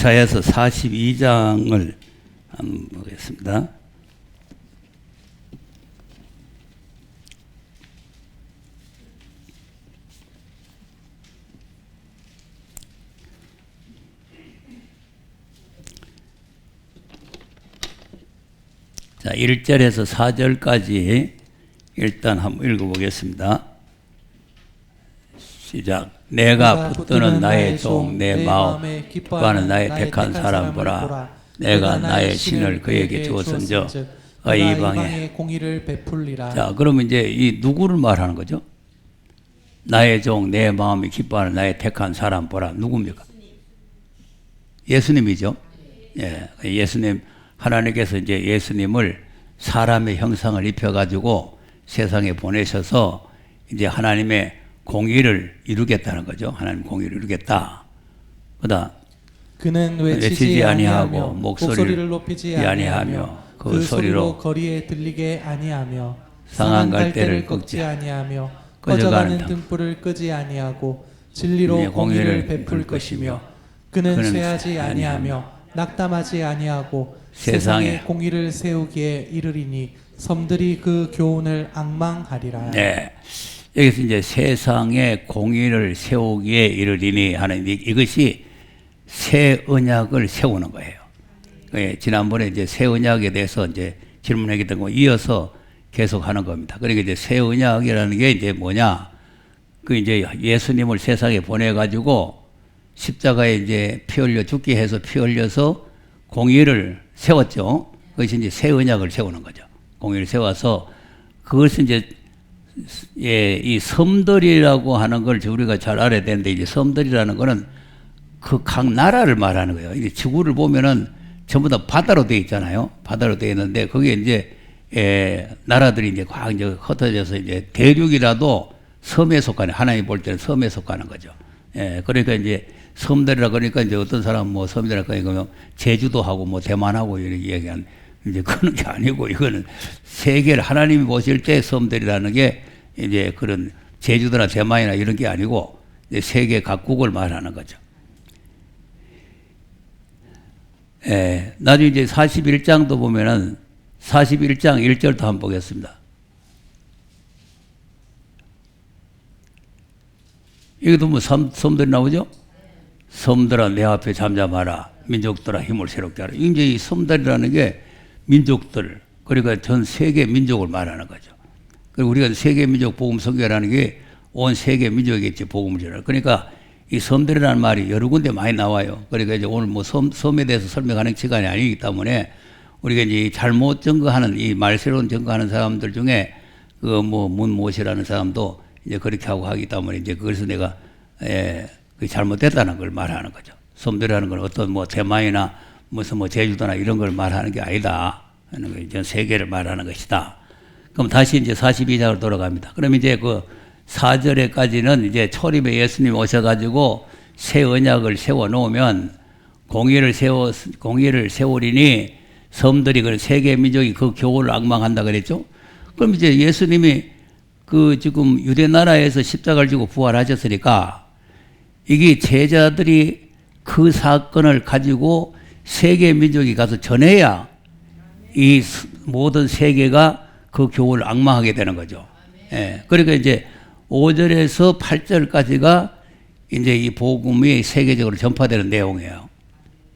이사야서 42장을 한번 보겠습니다. 자, 1절에서 4절까지 일단 한번 읽어보겠습니다. 시작. 내가 붙드는 나의 종 내 마음 기뻐하는 나의 택한 사람 보라. 내가 나의 신을 그에게 주었은즉 이방에 공의를 베풀리라. 자, 그러면 이제 이 누구를 말하는 거죠? 나의 종 내 마음이 기뻐하는 나의 택한 사람 보라. 누굽니까? 예수님이죠. 예, 예수님. 하나님께서 이제 예수님을 사람의 형상을 입혀가지고 세상에 보내셔서 이제 하나님의 공의를 이루겠다는 거죠. 하나님 공의를 이루겠다. 그다음 그는 외치지 아니하며 목소리를 높이지 아니하며 그 소리로 거리에 들리게 아니하며 상한 갈대를 꺾지 아니하며 꺼져가는 등불을 끄지 아니하고 진리로 공의를 베풀 것이며 그는 쇠하지 아니하며 낙담하지 아니하고 세상에 공의를 세우기에 이르리니 섬들이 그 교훈을 앙망하리라. 네. 여기서 이제 세상에 공의를 세우기에 이르리니 하는 이것이 새 언약을 세우는 거예요. 예, 지난번에 이제 새 언약에 대해서 이제 질문하겠던 거 이어서 계속 하는 겁니다. 그러니까 이제 새 언약이라는 게 이제 뭐냐? 그 이제 예수님을 세상에 보내가지고 십자가에 이제 피 흘려 죽게 해서 피 흘려서 공의를 세웠죠. 그것이 이제 새 언약을 세우는 거죠. 공의를 세워서 그것은 이제 예, 이 섬들이라고 하는 걸 우리가 잘 알아야 되는데 이제 섬들이라는 거는 그 각 나라를 말하는 거예요. 이제 지구를 보면은 전부 다 바다로 되어 있잖아요. 바다로 되어 있는데 거기에 이제 나라들이 이제 꽉 이제 흩어져서 이제 대륙이라도 섬에 속하는 하나님 볼 때는 섬에 속하는 거죠. 예, 그러니까 이제 섬들이라 그러니까 이제 어떤 사람 뭐 섬들이라 그러니까 제주도하고 뭐 대만하고 이렇게 이야기한 이제 그런 게 아니고 이거는 세계를 하나님이 보실 때 섬들이라는 게 이제 그런 제주도나 대만이나 이런 게 아니고 이제 세계 각국을 말하는 거죠. 예, 나중에 이제 41장도 보면은 41장 1절도 한번 보겠습니다. 여기도 뭐 섬들이 나오죠? 섬들아 내 앞에 잠잠하라. 민족들아 힘을 새롭게 하라. 이제 이 섬들이라는 게 민족들, 그러니까 전 세계 민족을 말하는 거죠. 그리고 우리가 세계 민족 복음 선교라는 게 온 세계 민족이겠지, 복음을 전하라. 그러니까 이 섬들이라는 말이 여러 군데 많이 나와요. 그러니까 이제 오늘 뭐 섬에 대해서 설명하는 시간이 아니기 때문에 우리가 이제 잘못 증거하는 이 말세로운 증거하는 사람들 중에 그 뭐 문못이라는 사람도 이제 그렇게 하고 하기 때문에 이제 그래서 내가 그게 잘못됐다는 걸 말하는 거죠. 섬들이라는 건 어떤 뭐 대만이나 무슨 뭐 제주도나 이런 걸 말하는 게 아니다 하는 거, 전 세계를 말하는 것이다. 그럼 다시 이제 42장으로 돌아갑니다. 그럼 이제 그 4절에까지는 이제 초림에 예수님 오셔가지고 새 언약을 세워 놓으면 공의를 세우리니 섬들이 그 세계 민족이 그 교훈을 앙망한다 그랬죠. 그럼 이제 예수님이 그 지금 유대 나라에서 십자가를 지고 부활하셨으니까 이게 제자들이 그 사건을 가지고 세계 민족이 가서 전해야 이 모든 세계가 그 교훈을 앙망하게 되는 거죠. 예. 그러니까 이제 5절에서 8절까지가 이제 이 복음이 세계적으로 전파되는 내용이에요.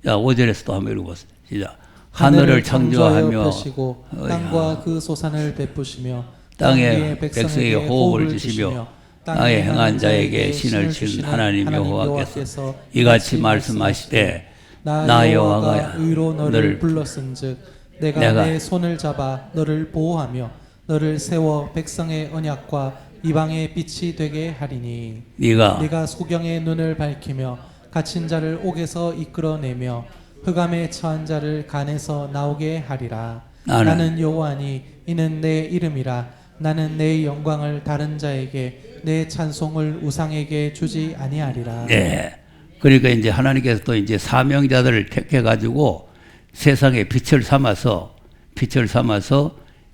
자, 5절에서 또 한번 읽어보세요. 시작. 하늘을 창조하며 펴시고 땅과 그 소산을 베푸시며 땅에 백성에게 호흡을 주시며 땅에 행한 자에게 신을 친 하나님 여호와께서 이같이 말씀하시되 나 여호와가 의로 너를 불렀은즉 내가 내 손을 잡아 너를 보호하며 너를 세워 백성의 언약과 이방의 빛이 되게 하리니 네가 소경의 눈을 밝히며 갇힌 자를 옥에서 이끌어내며 흑암에 처한 자를 간에서 나오게 하리라. 나는 여호와니 이는 내 이름이라. 나는 내 영광을 다른 자에게 내 찬송을 우상에게 주지 아니하리라. 네. 그러니까 이제 하나님께서 또 이제 사명자들을 택해 가지고 세상에 빛을 삼아서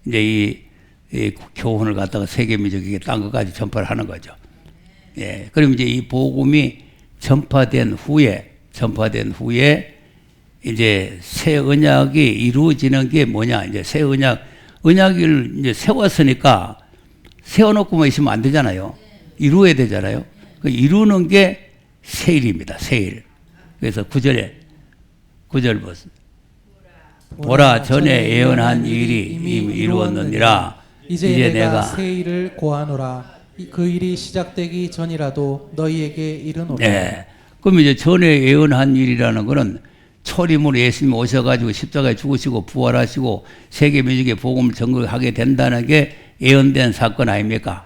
이제 이 교훈을 갖다가 세계 민족에게 딴 것까지 전파를 하는 거죠. 예. 그럼 이제 이 복음이 전파된 후에 이제 새 언약이 이루어지는 게 뭐냐? 이제 새 언약을 이제 세웠으니까 세워놓고만 있으면 안 되잖아요. 이루어야 되잖아요. 그 이루는 게 세일입니다. 세일. 그래서 9절 보세요. 보라 전에 예언한 일이 이미 이루었느니라. 이제 내가 새 일을 고하노라. 그 일이 시작되기 전이라도 너희에게 이르노라. 네. 그럼 이제 전에 예언한 일이라는 거는 초림으로 예수님이 오셔가지고 십자가에 죽으시고 부활하시고 세계 민족의 복음을 전거하게 된다는 게 예언된 사건 아닙니까?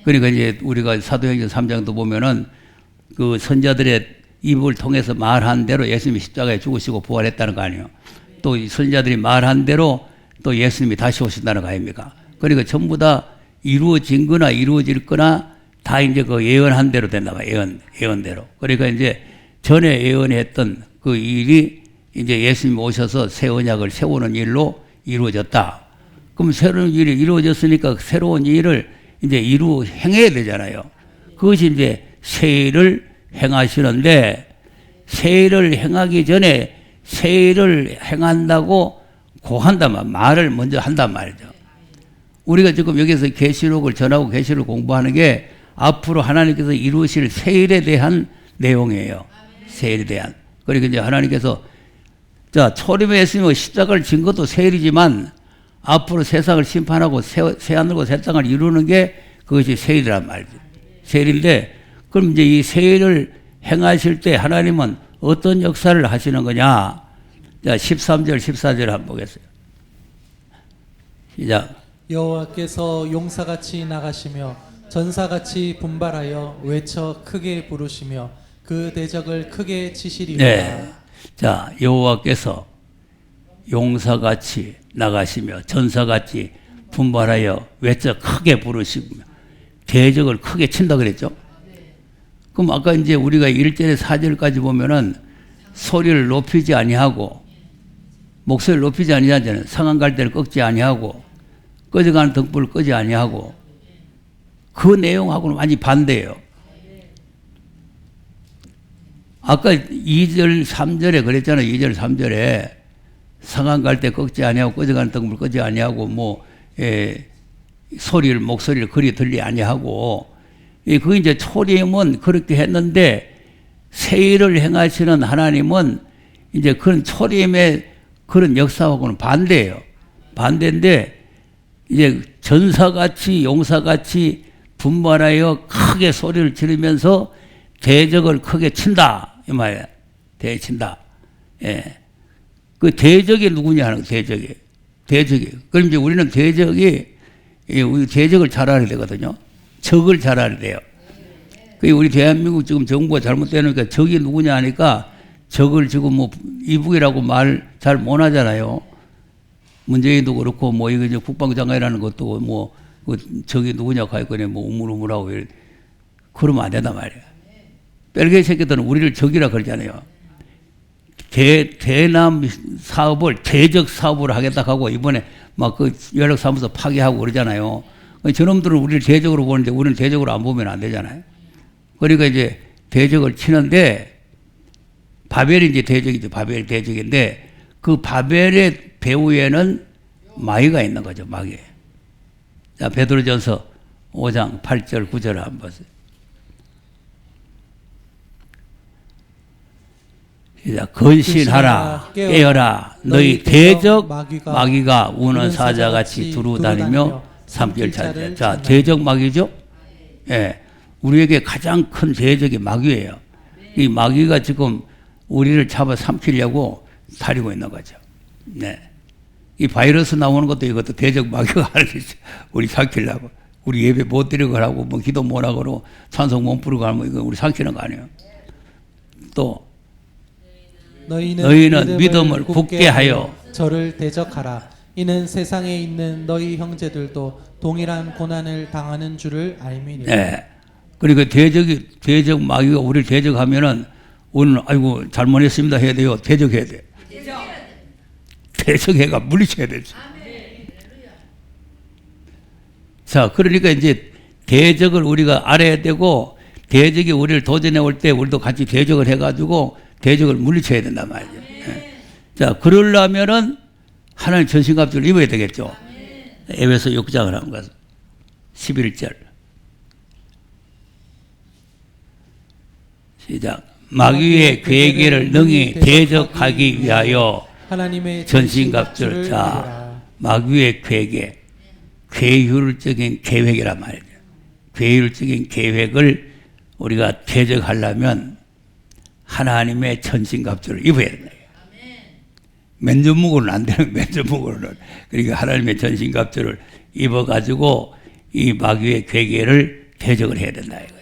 그러니까 이제 우리가 사도행전 3장도 보면은 그 선자들의 입을 통해서 말한 대로 예수님이 십자가에 죽으시고 부활했다는 거 아니에요. 또 선자들이 말한 대로 또 예수님이 다시 오신다는 거 아닙니까? 그러니까 전부 다 이루어진 거나 이루어질 거나 다 이제 그 예언한 대로 된다 봐요. 예언대로. 그러니까 이제 전에 예언했던 그 일이 이제 예수님 오셔서 새 언약을 세우는 일로 이루어졌다. 그럼 새로운 일이 이루어졌으니까 새로운 일을 이제 행해야 되잖아요. 그것이 이제 새 일을 행하시는데 새 일을 행하기 전에 새 일을 행한다고 고한단 말을 먼저 한단 말이죠. 우리가 지금 여기서 계시록을 전하고 계시록을 공부하는 게 앞으로 하나님께서 이루실 새 일에 대한 내용이에요. 새 일에 대한. 그러니까 이제 하나님께서 자, 초림에 있으면 십자가를 진 것도 새 일이지만 앞으로 세상을 심판하고 새 하늘과 새 땅을 이루는 게 그것이 새 일이란 말이죠. 새 일인데 그럼 이제 이 새 일을 행하실 때 하나님은 어떤 역사를 하시는 거냐? 자, 13절, 14절 한번 보겠어요. 시작. 여호와께서 용사같이 나가시며 전사같이 분발하여 외쳐 크게 부르시며 그 대적을 크게 치시리로다. 네. 자, 여호와께서 용사같이 나가시며 전사같이 분발하여 외쳐 크게 부르시며 대적을 크게 친다 그랬죠? 그럼 아까 이제 우리가 1절에 4절까지 보면은 소리를 높이지 아니하고 목소리를 높이지 아니하잖아요. 상한 갈대를 꺾지 아니하고 꺼져가는 등불을 끄지 아니하고 그 내용하고는 완전히 반대예요. 아까 2절 3절에 그랬잖아요. 2절 3절에 상한 갈대 꺾지 아니하고 꺼져가는 등불 끄지 아니하고 목소리를 그리 들리 아니하고 그 이제 초림은 그렇게 했는데 새 일을 행하시는 하나님은 이제 그런 초림의 그런 역사하고는 반대예요. 반대인데 이제 전사같이 용사같이 분발하여 크게 소리를 지르면서 대적을 크게 친다 이 말이에요. 대친다. 예. 그 대적이 누구냐 하는 대적이. 그럼 이제 우리는 우리 대적을 잘 알아야 되거든요. 적을 잘 알아야 돼요. 그 우리 대한민국 지금 정부가 잘못되니까 적이 누구냐 하니까 적을 지금 이북이라고 말 잘 못하잖아요. 문재인도 그렇고 이거 이제 국방장관이라는 것도 그 적이 누구냐고 할 거네 우물우물하고 그러면 안 된단 말이에요. 뺄개 새끼들은 우리를 적이라 그러잖아요. 대남 사업을 대적 사업으로 하겠다 하고 이번에 막 그 연락사무소 파괴하고 그러잖아요. 저놈들은 우리를 대적으로 보는데 우리는 대적으로 안 보면 안 되잖아요. 그러니까 이제 대적을 치는데 바벨이 이제 대적이죠. 바벨이 대적인데 그 바벨의 배후에는 마귀가 있는 거죠. 마귀. 자, 베드로전서 5장 8절 9절 한번 보세요. 시작. 건신하라 깨어라 너희 대적 마귀가 우는 사자같이 두루다니며 삼킬 찾으라. 자, 대적 마귀죠. 예, 우리에게 가장 큰 대적이 마귀예요. 이 마귀가 지금 우리를 잡아 삼키려고 다니고 있는 거죠. 네. 이 바이러스 나오는 것도 이것도 대적 마귀가 하는 거죠. 우리 삼키려고. 우리 예배 못 드리고 하고 기도 못 하고 찬송 못 부르고 하면 이거 우리 삼키는 거 아니에요. 또 너희는 믿음을 굳게 하여 저를 대적하라. 이는 세상에 있는 너희 형제들도 동일한 고난을 당하는 줄을 알미니라. 네. 그러니까 대적 마귀가 우리를 대적하면은 우리는 아이고 잘못했습니다 해야 돼요. 대적해야 돼. 대적해가 물리쳐야 되지. 자, 그러니까 이제 대적을 우리가 알아야 되고 대적이 우리를 도전해 올 때 우리도 같이 대적을 해가지고 대적을 물리쳐야 된단 말이죠. 자, 그러려면은 하나님 전신갑주를 입어야 되겠죠. 에베소 6장을 한번 11절. 시작. 마귀의 괴계를 능히 대적하기 위하여 하나님의 전신갑주를. 자, 마귀의 괴계, 괴율적인 계획이란 말이죠. 괴율적인 계획을 우리가 대적하려면 하나님의 전신갑주를 입어야 된다. 맨전묵으로는 안 되는, 맨전묵으로는. 그러니까 하나님의 전신갑주를 입어가지고 이 마귀의 괴계를 대적을 해야 된다. 이거예요.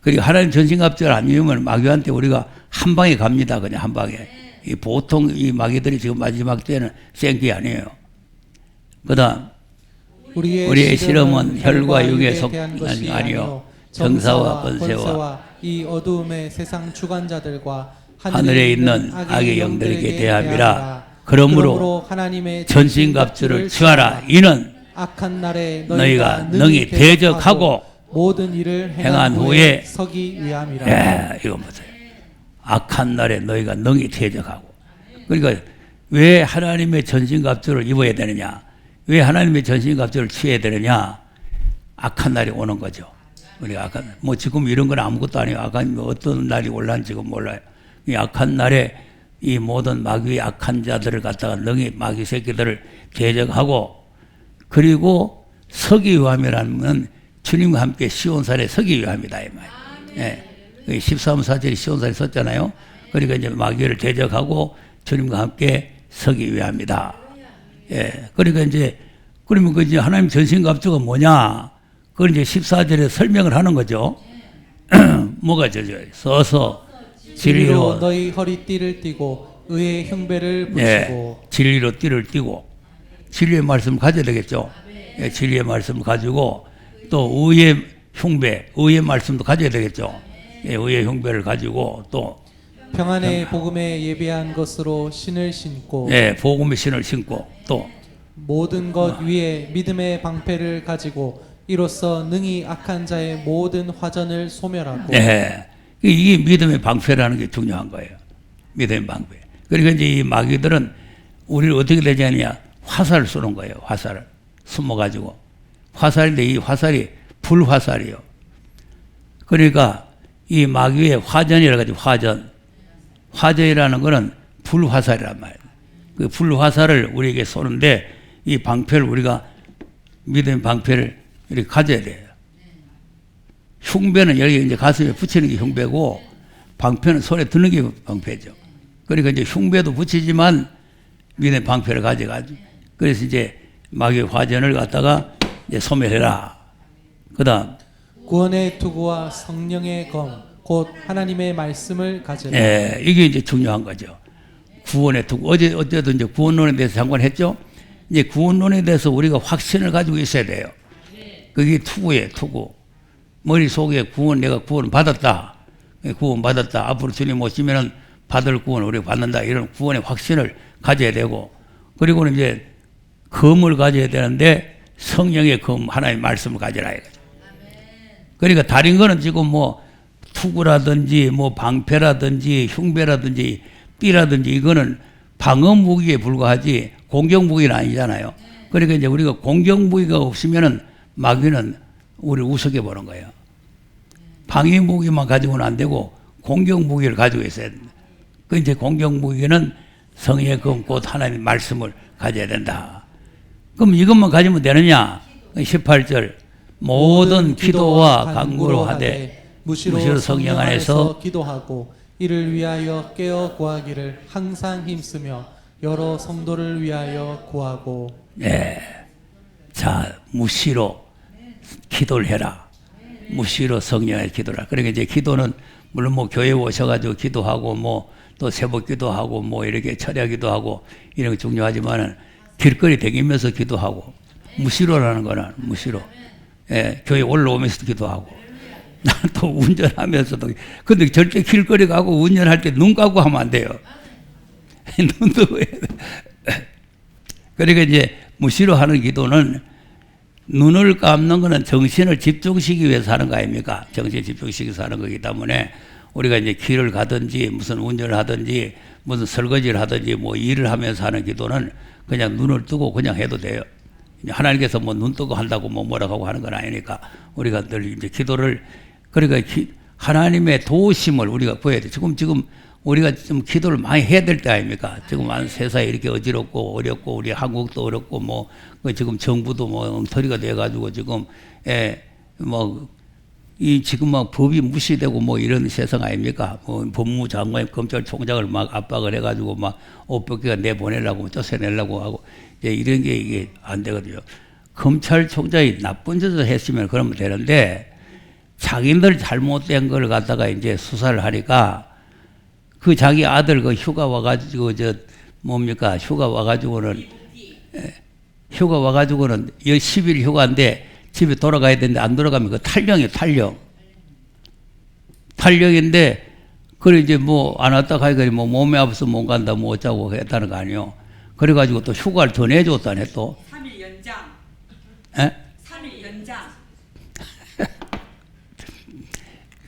그리고 하나님 전신갑주를 안 입으면 마귀한테 우리가 한 방에 갑니다. 그냥 한 방에. 이 보통 이 마귀들이 지금 마지막 때는 생기 아니에요. 그 다음, 우리의 실험은 혈과 육의 속량이 아니요 정사와 권세와 이 어두움의 세상 주관자들과 하늘에 있는 악의 영들에게 대함이라. 그러므로 하나님의 전신갑주를 취하라. 이는 악한 날에 너희가 능히 대적하고 모든 일을 행한 후에 서기 위함이라. 이거 보세요. 악한 날에 너희가 능히 대적하고. 그러니까 왜 하나님의 전신갑주를 입어야 되느냐? 왜 하나님의 전신갑주를 취해야 되느냐? 악한 날이 오는 거죠. 우리가 악한, 뭐 지금 이런 건 아무것도 아니에요. 악한, 어떤 날이 올라는지 지금 몰라요. 이 악한 날에 이 모든 마귀의 악한 자들을 갖다가 능히 마귀 새끼들을 대적하고, 그리고 서기 위함이라는 주님과 함께 시온산에 서기 위함이다 이 말이에요. 예. 13사절이 시온산에 섰잖아요. 그러니까 이제 마귀를 대적하고 주님과 함께 서기 위함이다. 예. 그러니까 이제 그러면 그 이제 하나님 전신갑주가 뭐냐? 그걸 이제 14절에 설명을 하는 거죠. 뭐가 저죠? 서서 진리로 너희 허리띠를 띠고 의의 흉배를 붙이고. 예. 진리로 띠를 띠고 진리의 말씀을 가져야 되겠죠. 예. 진리의 말씀을 가지고 또 의의 흉배, 의의 말씀도 가져야 되겠죠. 예. 의의 흉배를 가지고 또 평안의 복음에 예비한 것으로 신을 신고. 예. 복음의 신을 신고 또 모든 것 위에 믿음의 방패를 가지고 이로써 능히 악한 자의 모든 화전을 소멸하고. 네. 이게 믿음의 방패라는 게 중요한 거예요. 믿음의 방패. 그러니까 이제 이 마귀들은 우리를 어떻게 되지 않느냐? 화살을 쏘는 거예요. 화살을. 숨어가지고. 화살인데 이 화살이 불화살이에요. 그러니까 이 마귀의 화전이라 가지고 화전. 화전이라는 거는 불화살이란 말이에요. 그 불화살을 우리에게 쏘는데 이 방패를 우리가 믿음의 방패를 이렇게 가져야 돼요. 흉배는 여기 이제 가슴에 붙이는 게 흉배고 방패는 손에 드는 게 방패죠. 그러니까 이제 흉배도 붙이지만 믿음의 방패를 가져가지고 그래서 이제 마귀의 화전을 갖다가 이제 소멸해라. 그 다음 구원의 투구와 성령의 검 곧 하나님의 말씀을 가져라. 예, 이게 이제 중요한 거죠. 구원의 투구. 어제도 이제 구원론에 대해서 잠깐 했죠. 이제 구원론에 대해서 우리가 확신을 가지고 있어야 돼요. 그게 투구예요, 투구. 머릿속에 구원, 내가 구원 받았다. 구원 받았다. 앞으로 주님 오시면은 받을 구원 우리가 받는다. 이런 구원의 확신을 가져야 되고. 그리고는 이제 검을 가져야 되는데 성령의 검, 하나님의 말씀을 가져라. 이거죠. 그러니까 다른 거는 지금 뭐 투구라든지 뭐 방패라든지 흉배라든지 띠라든지 이거는 방어 무기에 불과하지 공격 무기는 아니잖아요. 그러니까 이제 우리가 공격 무기가 없으면은 마귀는 우리를 우습게 보는 거예요. 방위 무기만 가지고는 안 되고 공격 무기를 가지고 있어야 된다. 그 이제 공격 무기는 성령의 검 곧 하나님의 말씀을 가져야 된다. 그럼 이것만 가지면 되느냐? 18절 모든 기도와 간구로 하되 무시로 성령 안에서 기도하고 이를 위하여 깨어 구하기를 항상 힘쓰며 여러 성도를 위하여 구하고. 네. 자, 무시로 기도를 해라. 무시로 성령에 기도를 하라. 그러니까 이제 기도는 물론 뭐 교회 오셔가지고 기도하고 뭐 또 새벽 기도하고 뭐 이렇게 철야 기도하고 이런 게 중요하지만은 길거리 다니면서 기도하고 무시로라는 거는 무시로. 예, 교회 올라오면서도 기도하고 나는 또 운전하면서도 근데 절대 길거리 가고 운전할 때 눈 감고 하면 안 돼요. 눈도 그러니까 이제 무시로 하는 기도는 눈을 감는 거는 정신을 집중시키기 위해서 하는 거 아닙니까? 정신을 집중시키기 위해서 하는 거기 때문에 우리가 이제 길을 가든지 무슨 운전을 하든지 무슨 설거지를 하든지 뭐 일을 하면서 하는 기도는 그냥 눈을 뜨고 그냥 해도 돼요. 하나님께서 뭐 눈 뜨고 한다고 뭐 뭐라고 하고 하는 건 아니니까 우리가 늘 이제 기도를 그러니까 하나님의 도우심을 우리가 구해야 돼. 지금 우리가 좀 기도를 많이 해야 될 때 아닙니까? 지금 세상이 이렇게 어지럽고 어렵고 우리 한국도 어렵고 뭐 지금 정부도 뭐 엉터리가 돼가지고 지금 이 지금 막 법이 무시되고 뭐 이런 세상 아닙니까? 뭐 법무장관, 검찰총장을 막 압박을 해가지고 막 옷 벗기가 내보내려고 쫓아내려고 하고 이런 게 이게 안 되거든요. 검찰총장이 나쁜 짓을 했으면 그러면 되는데 자기들 잘못된 걸 갖다가 이제 수사를 하니까 그 자기 아들 그 휴가 와가지고 휴가 와가지고는 10일 휴가인데 집에 돌아가야 되는데 안 돌아가면 그 탈령이에요, 탈령. 탈령인데, 그래 이제 뭐 안 왔다 가니까 뭐 몸이 아파서 못 간다, 뭐 어쩌고 했다는 거 아니에요. 그래가지고 또 휴가를 더 내줬다네 또. 3일 연장. 에? 3일 연장.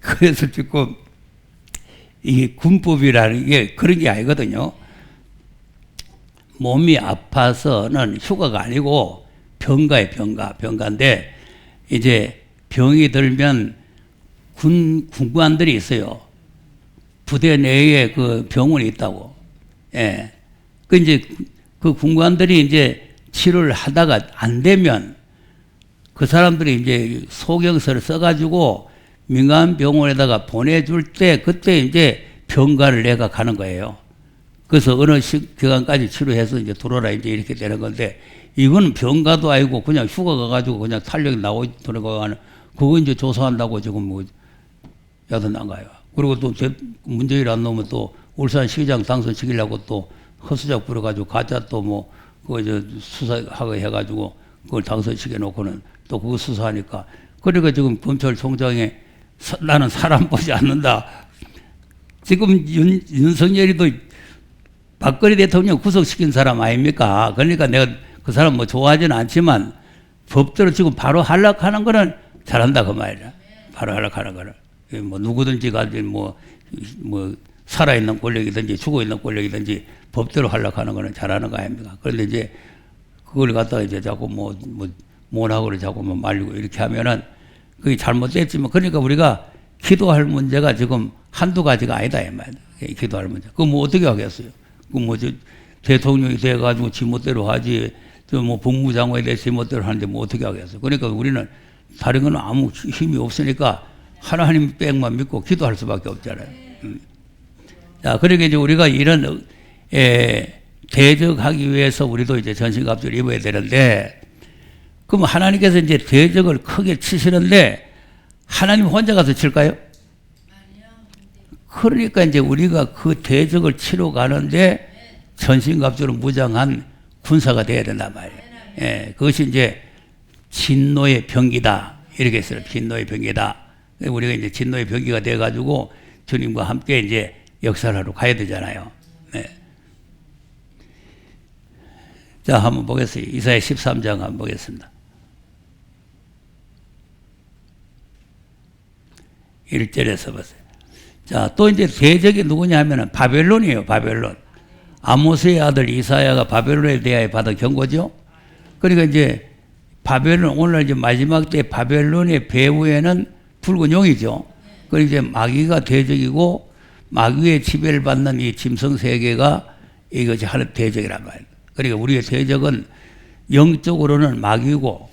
그래서 지금 이게 군법이라는 게 그런 게 아니거든요. 몸이 아파서는 휴가가 아니고 병가에 병가인데 이제 병이 들면 군관들이 있어요. 부대 내에 그 병원이 있다고. 예. 그 이제 그 군관들이 이제 치료를 하다가 안 되면 그 사람들이 이제 소경서를 써가지고 민간 병원에다가 보내줄 때 그때 이제 병가를 내가 가는 거예요. 그래서 어느 기간까지 치료해서 이제 들어오라 이제 이렇게 되는 건데 이건 병가도 아니고 그냥 휴가 가가지고 그냥 탄력이 나오고 들어가는 그거 이제 조사한다고 지금 뭐 야단난 거예요. 그리고 또 문재인 안 나오면 또 울산시장 당선시키려고 또 허수작 부려가지고 가짜 또 뭐 그거 이제 수사하고 해가지고 그걸 당선시켜 놓고는 또 그거 수사하니까 그러니까 지금 검찰총장이 나는 사람 보지 않는다. 지금 윤석열이도 박근혜 대통령 구속시킨 사람 아닙니까? 그러니까 내가 그 사람 뭐 좋아하지는 않지만 법대로 지금 바로 하락하는 거는 잘한다 그 말이야. 바로 하락하는 거는. 뭐 누구든지 가지 뭐 살아있는 권력이든지 죽어있는 권력이든지 법대로 하락하는 거는 잘하는 거 아닙니까? 그런데 이제 그걸 갖다가 이제 자꾸 모나고를 자꾸 말리고 이렇게 하면은 그게 잘못됐지만 그러니까 우리가 기도할 문제가 지금 한두 가지가 아니다 이 말이야. 기도할 문제. 그거 뭐 어떻게 하겠어요? 그 대통령이 돼가지고 지멋대로 하지, 뭐 법무장관이 돼 지멋대로 하는데 뭐 어떻게 하겠어요? 그러니까 우리는 다른 건 아무 힘이 없으니까 하나님 빽만 믿고 기도할 수밖에 없잖아요. 자, 그러니까 이제 우리가 이런 대적하기 위해서 우리도 이제 전신갑주를 입어야 되는데, 그럼 하나님께서 이제 대적을 크게 치시는데 하나님 혼자 가서 칠까요? 그러니까 이제 우리가 그 대적을 치러 가는데 전신갑주로 무장한 군사가 되어야 된단 말이에요. 예, 그것이 이제 진노의 병기다. 이렇게 했어요. 진노의 병기다. 우리가 이제 진노의 병기가 돼가지고 주님과 함께 이제 역사를 하러 가야 되잖아요. 네. 자, 한번 보겠습니다. 이사야 13장 한번 보겠습니다. 1절에서 보세요. 자, 또 이제 대적이 누구냐 하면은 바벨론이에요, 바벨론. 아모스의 아들 이사야가 바벨론에 대하여 받은 경고죠. 그러니까 이제 바벨론, 오늘 이제 마지막 때 바벨론의 배후에는 붉은 용이죠. 그리고 이제 마귀가 대적이고 마귀의 지배를 받는 이 짐승 세계가 이것이 하는 대적이란 말이에요. 그러니까 우리의 대적은 영적으로는 마귀고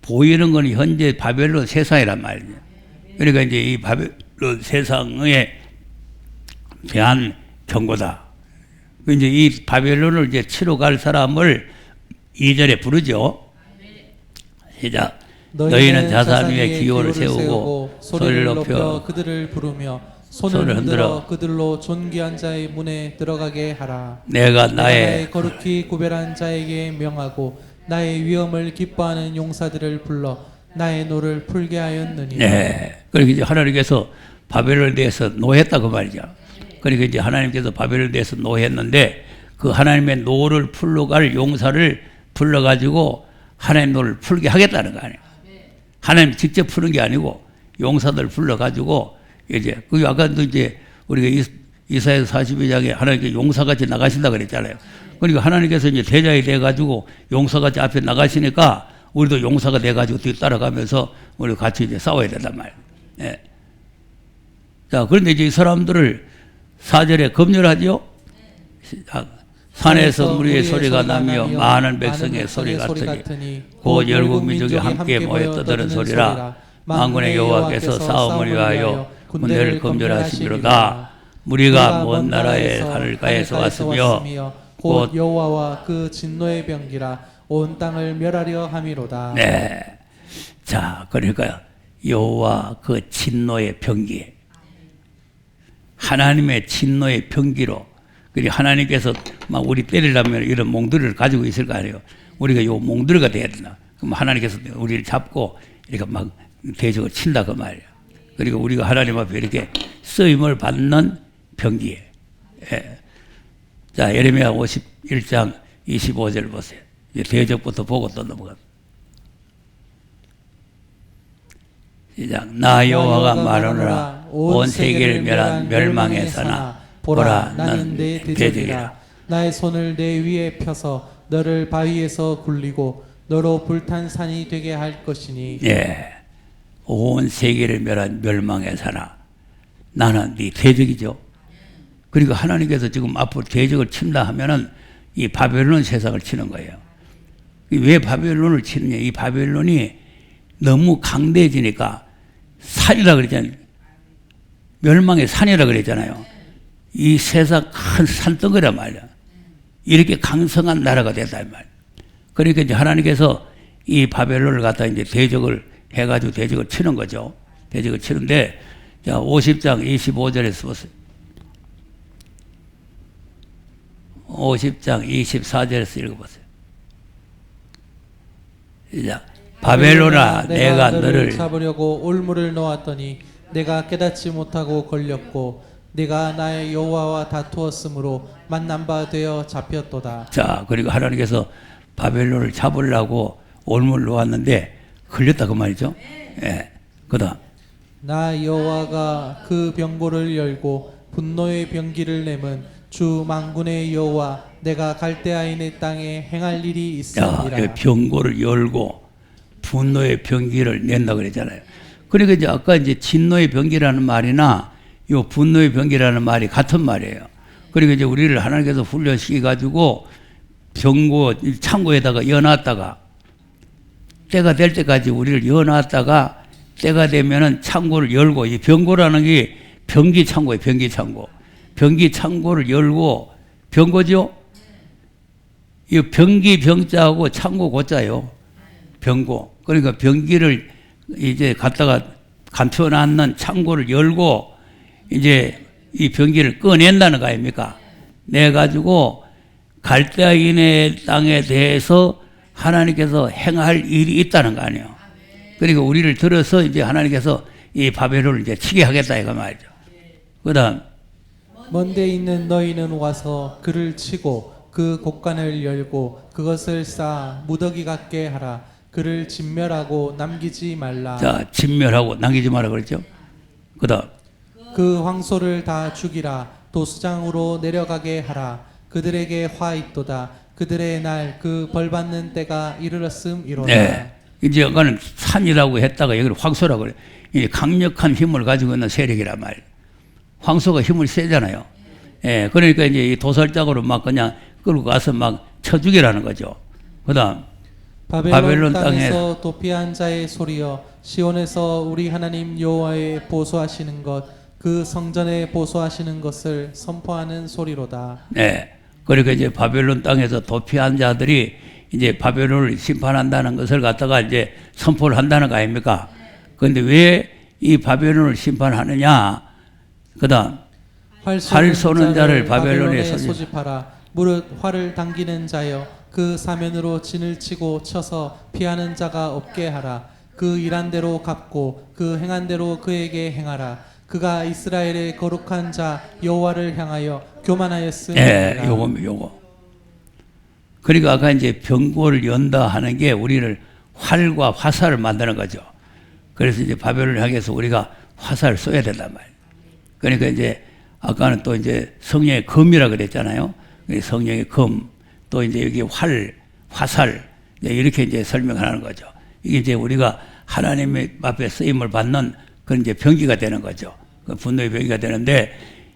보이는 건 현재 바벨론 세상이란 말이에요. 그러니까 이제 이 바벨론 세상에 대한 경고다. 이제 이 바벨론을 이제 치러 갈 사람을 2절에 부르죠. 시작. 너희는 자산 위에 기호를 세우고 소리를 높여 그들을 부르며 손을 흔들어 그들로 존귀한 자의 문에 들어가게 하라. 내가 나의 거룩히 구별한 자에게 명하고 나의 위엄을 기뻐하는 용사들을 불러 나의 노를 풀게 하였느니. 네. 그러니까 이제 하나님께서 바벨론에 대해서 노했다 그 말이죠. 그러니까 이제 하나님께서 바벨론에 대해서 노했는데 그 하나님의 노를 풀러 갈 용사를 불러가지고 하나님 노를 풀게 하겠다는 거 아니에요. 하나님 직접 푸는 게 아니고 용사들 불러가지고 이제 그 아까도 이제 우리가 이사야서 42장에 하나님께 용사같이 나가신다 그랬잖아요. 그러니까 하나님께서 이제 대장이 돼가지고 용사같이 앞에 나가시니까 우리도 용사가 돼가지고 뒤 따라가면서 우리 같이 이제 싸워야 된단 말이에요. 예. 자, 그런데 이제 이 사람들을 4절에 검열하죠? 산에서 무리의 소리가 나며 많은 백성의 소리 같으니 곧 열국 민족이 함께 모여 떠드는 소리라. 만군의 여호와께서 싸움을 위하여 군대를 검열하시미로다. 무리가 먼 나라의 하늘가에서 왔으며 곧 여호와와 그 진노의 병기라 온 땅을 멸하려 함이로다. 네. 자, 그러니까 여호와 그 진노의 병기, 하나님의 진노의 병기로, 그리고 하나님께서 막 우리 때리려면 이런 몽들을 가지고 있을 거 아니에요. 우리가 요 몽들가 돼야 된다. 그럼 하나님께서 우리를 잡고 이렇게 막 대적을 친다 그 말이에요. 그리고 우리가 하나님 앞에 이렇게 쓰임을 받는 병기예요. 예. 자, 예레미야 51장 25절 보세요. 이제 대적부터 보고 또 넘어갑니다. 시작. 나 여호와가 말하노라. 온 세계를 멸망에 사나 보라 나는 내 대적이라. 나의 손을 내 위에 펴서 너를 바위에서 굴리고 너로 불탄 산이 되게 할 것이니. 예. 온 세계를 멸망에 사나 나는 네 대적이죠. 그리고 하나님께서 지금 앞으로 대적을 친다 하면은 이 바벨론 세상을 치는 거예요. 왜 바벨론을 치느냐? 이 바벨론이 너무 강대해지니까 산이라 그랬잖아요. 멸망의 산이라 그랬잖아요. 이 세상 큰 산덩어리란 말이야. 이렇게 강성한 나라가 됐다 이 말. 그러니까 이제 하나님께서 이 바벨론을 갖다 이제 대적을 해가지고 대적을 치는 거죠. 대적을 치는데, 자, 50장 25절에서 보세요. 50장 24절에서 읽어보세요. 시작. 바벨론아, 내가 너를 잡으려고 올무를 놓았더니 내가 깨닫지 못하고 걸렸고 내가 나의 여호와와 다투었으므로 만난 바 되어 잡혔도다. 자, 그리고 하나님께서 바벨론을 잡으려고 올무를 놓았는데 걸렸다 그 말이죠. 예. 그다음 나 여호와가 그 병고를 열고 분노의 병기를 내면 주 만군의 여호와 내가 갈대아인의 땅에 행할 일이 있으리라. 병고를 열고 분노의 병기를 낸다 그랬잖아요. 그러니까 이제 아까 이제 진노의 병기라는 말이나 요 분노의 병기라는 말이 같은 말이에요. 그러니까 이제 우리를 하나님께서 훈련시켜 가지고 병고 창고에다가 여놨다가 때가 될 때까지 우리를 여놨다가 때가 되면은 창고를 열고, 이 병고라는 게 병기 창고예요. 병기 창고. 병기 창고를 열고, 병고죠? 이 병기 병자하고 창고 고자요. 병고. 그러니까 병기를 이제 갖다가 감춰놨는 창고를 열고 이제 이 병기를 꺼낸다는 거 아닙니까? 내가지고 갈대아인의 땅에 대해서 하나님께서 행할 일이 있다는 거 아니에요. 그러니까 우리를 들어서 이제 하나님께서 이 바벨론을 이제 치게 하겠다 이거 말이죠. 그 다음. 먼데 있는 너희는 와서 그를 치고 그 곡간을 열고 그것을 쌓아 무더기 같게 하라. 그를 진멸하고 남기지 말라. 자, 진멸하고 남기지 말라 그랬죠. 그 다음. 그 황소를 다 죽이라. 도수장으로 내려가게 하라. 그들에게 화 있도다. 그들의 날 그 벌받는 때가 이르렀음이로다. 네. 이제 여기는 산이라고 했다가 여기를 황소라고 그래. 이 강력한 힘을 가지고 있는 세력이란 말이에요. 황소가 힘을 세잖아요. 예, 그러니까 이제 이 도살장으로 막 그냥 끌고 가서 막 쳐 죽이라는 거죠. 그 다음. 바벨론 땅에서 도피한 자의 소리여 시온에서 우리 하나님 여호와의 보소하시는 것 그 성전에 보소하시는 것을 선포하는 소리로다. 네. 그러니까 이제 바벨론 땅에서 도피한 자들이 이제 바벨론을 심판한다는 것을 갖다가 이제 선포를 한다는 거 아닙니까? 그런데 왜 이 바벨론을 심판하느냐? 그다음 활 쏘는 자를 바벨론에 소집하라. 무릇 활을 당기는 자여 그 사면으로 진을 치고 쳐서 피하는 자가 없게 하라. 그 일한 대로 갚고 그 행한 대로 그에게 행하라. 그가 이스라엘의 거룩한 자 여호와를 향하여 교만하였으니라. 예, 요거. 그러니까 아까 이제 병고를 연다 하는 게 우리를 활과 화살을 만드는 거죠. 그래서 이제 바벨론을 향해서 우리가 화살을 쏘야 된단 말이에요. 그러니까 이제 아까는 또 이제 성령의 검이라 그랬잖아요. 성령의 검, 또 이제 여기 화살, 이렇게 이제 설명하는 거죠. 이게 이제 우리가 하나님의 앞에 쓰임을 받는 그런 이제 병기가 되는 거죠. 그 분노의 병기가 되는데,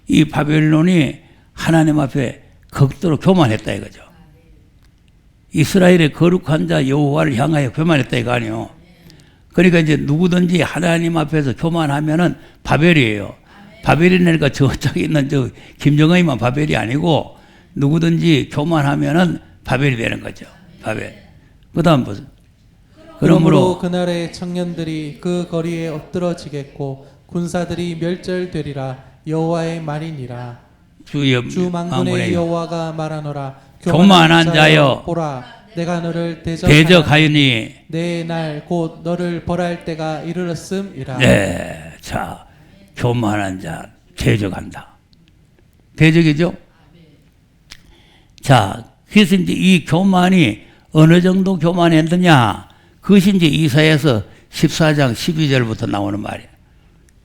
이 바벨론이 하나님 앞에 극도로 교만했다 이거죠. 이스라엘의 거룩한 자 여호와를 향하여 교만했다 이거 아니에요. 그러니까 이제 누구든지 하나님 앞에서 교만하면은 바벨이에요. 바벨이니까 저쪽에 있는 저 김정은이만 바벨이 아니고 누구든지 교만하면은 바벨이 되는 거죠. 바벨. 그다음 무슨? 그러므로 그날의 청년들이 그 거리에 엎드러지겠고 군사들이 멸절되리라. 여호와의 말이니라. 주 만군의 여호와가 말하노라. 교만한 자여 보라, 내가 너를 대적하였니. 내 날 곧 너를 벌할 때가 이르렀음이라. 네, 자, 교만한 자 대적한다. 대적이죠. 자, 그래서 이제 이 교만이 어느 정도 교만했느냐? 그것이 이제 이사야서 14장 12절부터 나오는 말이에요.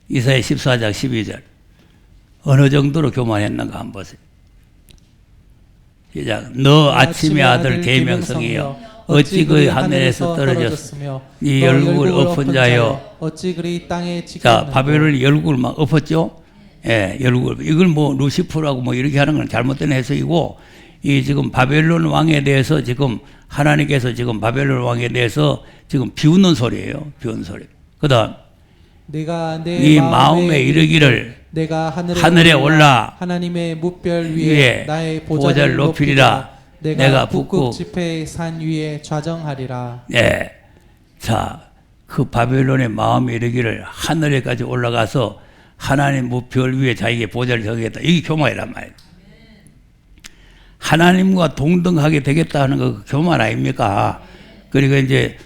이사야 14장 12절. 어느 정도로 교만했는가 한번 보세요. 시작. 너 아침의 아들 계명성이여 어찌 그 하늘에서 떨어졌으며 이 얼굴 엎은 자여 어찌 그리 땅에 자, 바벨론이 얼굴을 막 엎었죠. 예, 얼굴. 이걸 뭐 루시프라고 뭐 이렇게 하는 건 잘못된 해석이고, 이 지금 바벨론 왕에 대해서 지금 하나님께서 지금 바벨론 왕에 대해서 지금 비웃는 소리예요. 비웃는 소리. 그다음 내가 내 네 마음에 이르기를 내가 하늘에 올라 하나님의 뭇별 위에 나의 보좌를 높이리라. 내가 북극 지폐의 산 위에 좌정하리라. 네. 자, 그 바벨론의 마음에 이르기를 하늘에까지 올라가서 하나님 뭇별 위에 자기의 보좌를 정하겠다. 이게 교만이란 말이에요. 하나님과 동등하게 되겠다 하는 거 교만 아닙니까? 그리고 이제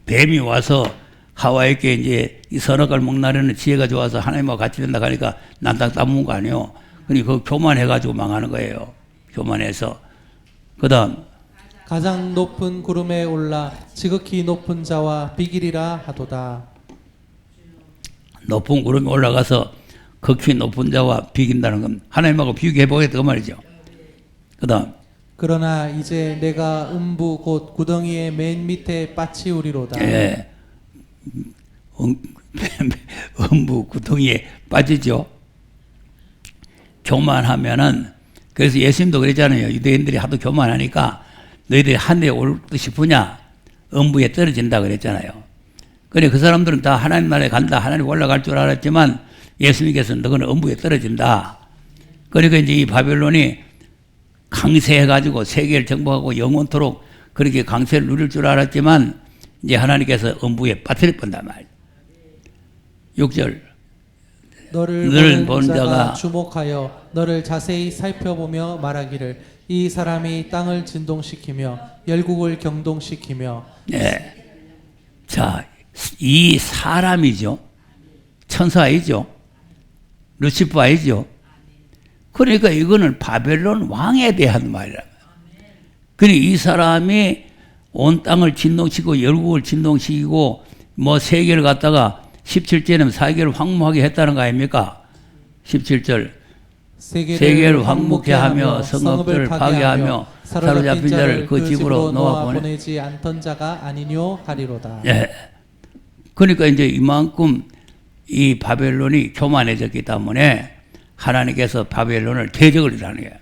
뱀이 와서 하와에게 이제 이 선악을 먹나라는 지혜가 좋아서 하나님과 같이 된다 하니까 난땅 따먹은 거 아니에요. 그러니까 그 교만해가지고 망하는 거예요. 교만해서. 그 다음. 가장 높은 구름에 올라 지극히 높은 자와 비기리라 하도다. 높은 구름에 올라가서 극히 높은 자와 비긴다는 건 하나님하고 비교해 보겠다 그 말이죠. 그 다음. 그러나 이제 내가 음부 곧 구덩이의 맨 밑에 빠치우리로다. 예. 음부 구덩이에 빠지죠. 교만하면은, 그래서 예수님도 그랬잖아요. 유대인들이 하도 교만하니까 너희들이 하늘에 오르고 싶으냐? 음부에 떨어진다 그랬잖아요. 그래, 그 사람들은 다 하나님 나라에 간다, 하나님 올라갈 줄 알았지만 예수님께서는 너희는 음부에 떨어진다. 그러니까 이제 이 바벨론이 강세해가지고 세계를 정복하고 영원토록 그렇게 강세를 누릴 줄 알았지만 이제 하나님께서 음부에 빠뜨릴 뻔단 말이에요. 6절. 너를 보는 자가 주목하여 너를 자세히 살펴보며 말하기를 이 사람이 땅을 진동시키며 열국을 경동시키며. 네. 자, 이 사람이죠. 천사 아니죠. 루시퍼 아니죠. 그러니까 이거는 바벨론 왕에 대한 말이라. 그러니까 이 사람이 온 땅을 진동시키고 열국을 진동시키고 뭐 세계를 갖다가 17절에는 세계를 황무하게 했다는 거 아닙니까? 17절. 세계를 황무케 하며 성읍들을 파괴하며 사로잡힌 자를 그 집으로 놓아 보내지 않던 자가 아니뇨 하리로다. 예. 그러니까 이제 이만큼 이 바벨론이 교만해졌기 때문에 하나님께서 바벨론을 대적을 하는 거예요.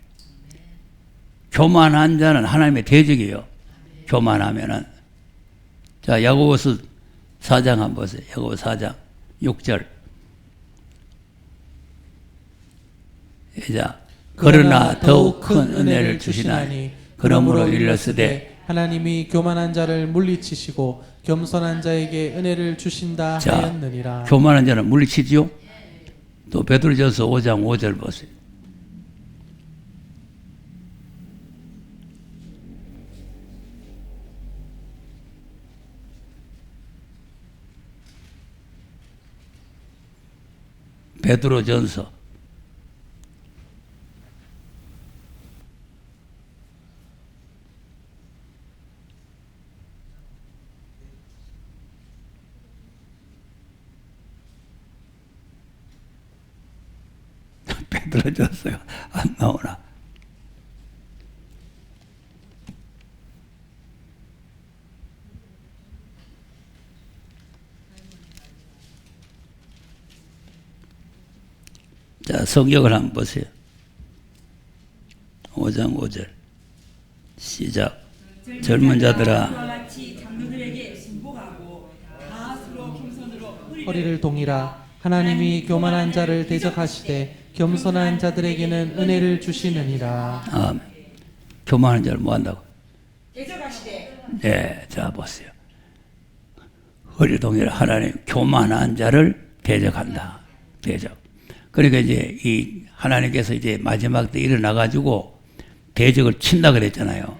교만한 자는 하나님의 대적이에요. 교만하면은. 자, 야고보서 4장 한번 보세요. 야고보서 4장 6절. 자, 그러나 더욱 큰 은혜를 주시나니 그러므로 일렀으되 하나님이 교만한 자를 물리치시고 겸손한 자에게 은혜를 주신다 하였느니라. 교만한 자는 물리치지요. 또 베드로전서 5장 5절 보세요. 베드로전서 만들어졌어요. 안 나오나? 자, 성경을 한번 보세요. 5장 5절 시작. 젊은 자들아 허리를 동이라. 하나님이 교만한 자를 대적하시되 겸손한 자들에게는 은혜를 주시느니라. 아멘. 교만한 자를 뭐 한다고? 대적하시되. 네, 자 보세요. 허리 동이라. 하나님 교만한 자를 대적한다. 대적. 그러니까 이제 이 하나님께서 이제 마지막 때 일어나 가지고 대적을 친다 그랬잖아요.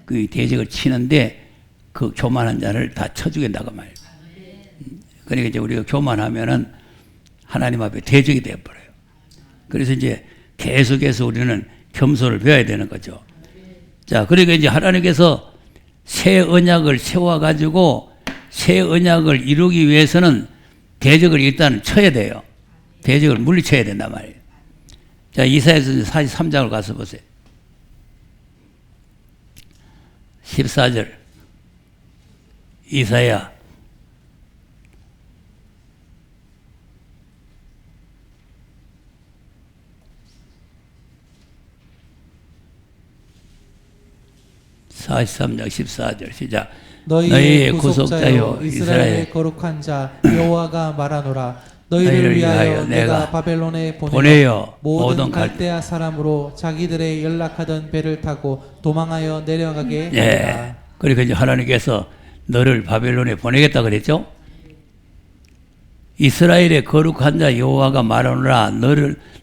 그 대적을 치는데 그 교만한 자를 다 쳐 죽인다고 말이에요. 그러니까 이제 우리가 교만하면은 하나님 앞에 대적이 되어 버려요. 그래서 이제 계속해서 우리는 겸손을 배워야 되는 거죠. 자, 그러니까 이제 하나님께서 새 언약을 세워 가지고 새 언약을 이루기 위해서는 대적을 일단 쳐야 돼요. 대적을 물리쳐야 된단 말이에요. 자, 이사야서 43장을 가서 보세요. 14절. 이사야. (43장) 14절 시작. 너희의 구속자여 이스라엘의 거룩한 자 여호와가 말하노라. 너희를 위하여 내가 바벨론에 보내어 모든 갈대아 사람으로 자기들의 연락하던 배를 타고 도망하여 내려가게 하리라. 예. 그러니까 이제 하나님께서 너를 바벨론에 보내겠다 그랬죠. 이스라엘의 거룩한 자 여호와가 말하노라.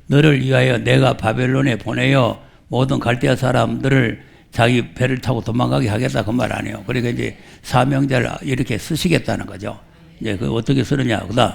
너를 위하여 내가 바벨론에 보내어 모든 갈대아 사람들을 자기 배를 타고 도망가게 하겠다 그 말 아니에요. 그러니까 이제 사명자를 이렇게 쓰시겠다는 거죠. 이제 그 어떻게 쓰느냐. 그다음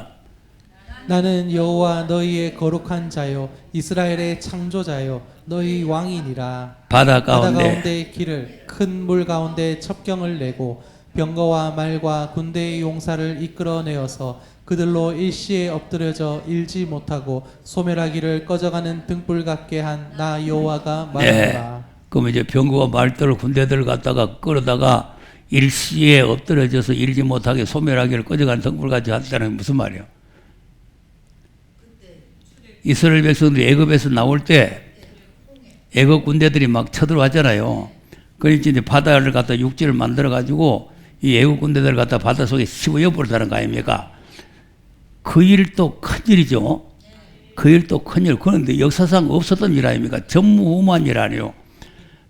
나는 여호와 너희의 거룩한 자요 이스라엘의 창조자요 너희 왕이니라. 바다 가운데 길을 큰 물 가운데 첩경을 내고 병거와 말과 군대의 용사를 이끌어내어서 그들로 일시에 엎드려져 일지 못하고 소멸하기를 꺼져가는 등불 같게 한 나 여호와가 말하노라. 그럼 이제 병거와 말들을 군대들을 갖다가 끌어다가 일시에 엎드려져서 일지 못하게 소멸하기를 꺼져가는 등불같이 한다는 게 무슨 말이에요? 이스라엘 백성들이 애굽에서 나올 때 애굽 군대들이 막 쳐들어왔잖아요. 그러니까 이제 바다를 갖다 육지를 만들어 가지고 이 애국 군대들을 갖다 바닷속에 씹어여 버렸다는 거 아닙니까? 그 일도 큰일이죠. 그 일도 큰일. 그런데 역사상 없었던 일 아닙니까? 전무후무한 일 아니에요.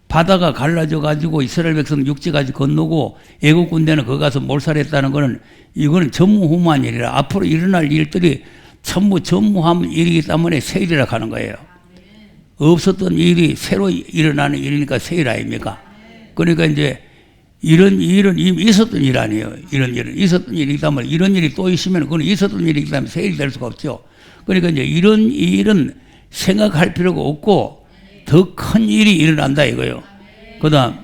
바다가 갈라져 가지고 이스라엘 백성 육지까지 건너고 애국 군대는 거기 가서 몰살했다는 거는 이거는 전무후무한 일이라 앞으로 일어날 일들이 전무한 일이기 때문에 새 일이라 하는 거예요. 없었던 일이 새로 일어나는 일이니까 새 일 아닙니까? 그러니까 이제 이런 일은 이미 있었던 일 아니에요. 이런 일은 있었던 일이기 때문에 이런 일이 또 있으면 그건 있었던 일이기 때문에 새 일이 될 수가 없죠. 그러니까 이제 이런 일은 생각할 필요가 없고 더 큰 일이 일어난다 이거예요. 그 다음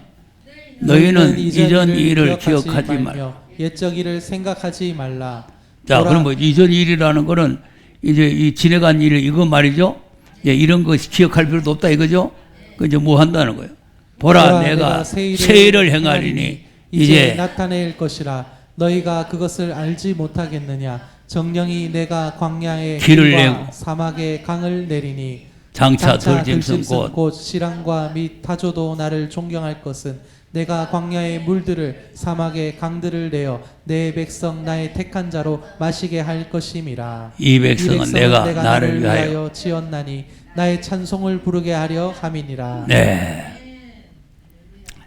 너희는 이전 일을 기억하지 말라. 옛적 일을 생각하지 말라. 자, 그럼 뭐 이전 일이라는 거는 이제 이 지나간 일 이거 말이죠. 예, 이런 거 기억할 필요도 없다 이거죠. 그 이제 뭐 한다는 거예요. 보라 내가 새 일을 행하리니 이제 나타낼 것이라. 너희가 그것을 알지 못하겠느냐. 정령이 내가 광야에 길을 내고 사막에 강을 내리니 장차 들짐승 곧 시랑과 및 타조도 나를 존경할 것은 내가 광야의 물들을 사막의 강들을 내어 내 백성 나의 택한 자로 마시게 할 것임이라. 이 백성은 내가 나를 위하여 지었나니 나의 찬송을 부르게 하려 함이니라. 네.